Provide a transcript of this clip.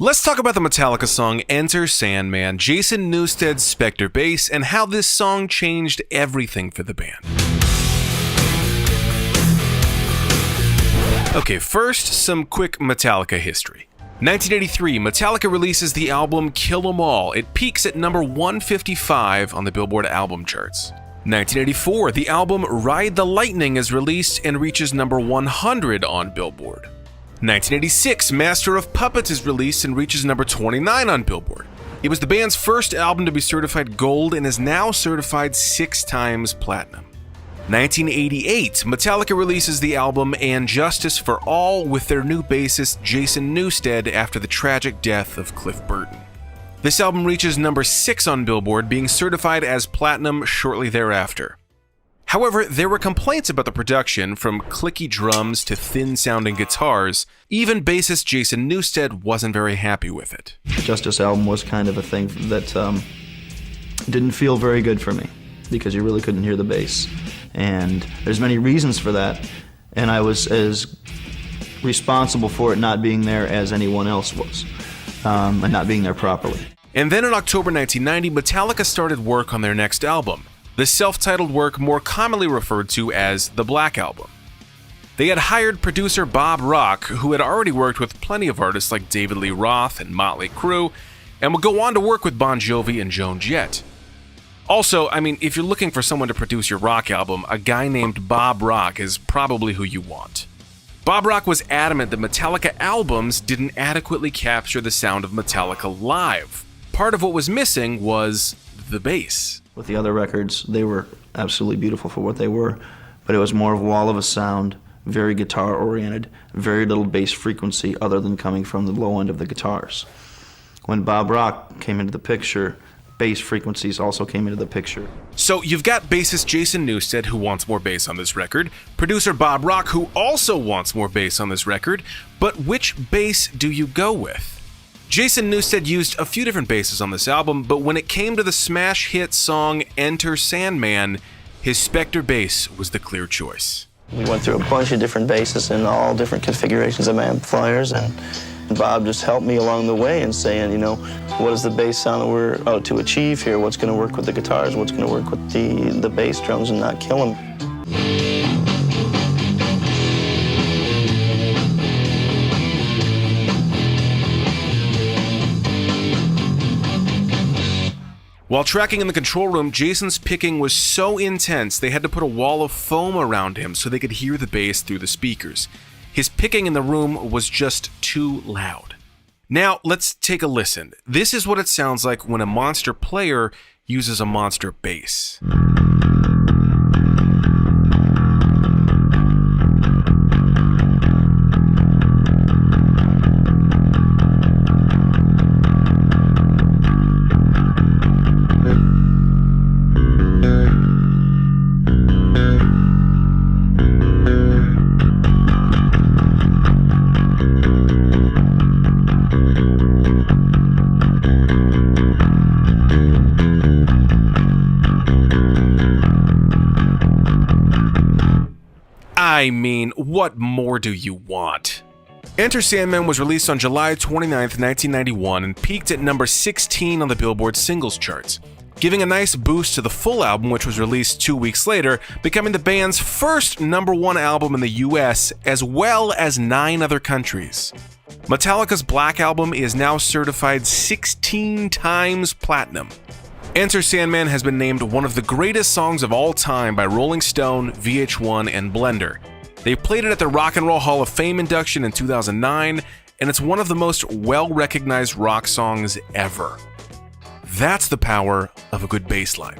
Let's talk about the Metallica song Enter Sandman, Jason Newsted's Spector bass, and how this song changed everything for the band. Okay, first, some quick Metallica history. 1983, Metallica releases the album Kill 'Em All. It peaks at number 155 on the Billboard album charts. 1984, the album Ride the Lightning is released and reaches number 100 on Billboard. 1986, Master of Puppets is released and reaches number 29 on Billboard. It was the band's first album to be certified gold and is now certified 6 times platinum. 1988, Metallica releases the album And Justice for All with their new bassist Jason Newsted after the tragic death of Cliff Burton. This album reaches number 6 on Billboard, being certified as platinum shortly thereafter. However, there were complaints about the production, from clicky drums to thin-sounding guitars. Even bassist Jason Newsted wasn't very happy with it. The Justice album was kind of a thing that didn't feel very good for me, because you really couldn't hear the bass. And there's many reasons for that, and I was as responsible for it not being there as anyone else was, and not being there properly. And then in October 1990, Metallica started work on their next album, the self-titled work more commonly referred to as the Black Album. They had hired producer Bob Rock, who had already worked with plenty of artists like David Lee Roth and Motley Crue, and would go on to work with Bon Jovi and Joan Jett. Also, if you're looking for someone to produce your rock album, a guy named Bob Rock is probably who you want. Bob Rock was adamant that Metallica albums didn't adequately capture the sound of Metallica live. Part of what was missing was the bass. With the other records, they were absolutely beautiful for what they were, but it was more of a wall of a sound, very guitar-oriented, very little bass frequency other than coming from the low end of the guitars. When Bob Rock came into the picture, bass frequencies also came into the picture. So you've got bassist Jason Newsted, who wants more bass on this record, producer Bob Rock, who also wants more bass on this record, but which bass do you go with? Jason Newsted used a few different basses on this album, but when it came to the smash hit song Enter Sandman, his Spector bass was the clear choice. We went through a bunch of different basses and all different configurations of amplifiers, and Bob just helped me along the way in saying, what is the bass sound that we're out to achieve here? What's going to work with the guitars? What's going to work with the bass drums and not kill them? While tracking in the control room, Jason's picking was so intense they had to put a wall of foam around him so they could hear the bass through the speakers. His picking in the room was just too loud. Now, let's take a listen. This is what it sounds like when a monster player uses a monster bass. What more do you want? Enter Sandman was released on July 29th, 1991 and peaked at number 16 on the Billboard singles charts, giving a nice boost to the full album, which was released 2 weeks later, becoming the band's first number 1 album in the US, as well as 9 other countries. Metallica's Black Album is now certified 16 times platinum. Enter Sandman has been named one of the greatest songs of all time by Rolling Stone, VH1, and Blender. They played it at the Rock and Roll Hall of Fame induction in 2009, and it's one of the most well-recognized rock songs ever. That's the power of a good bass line.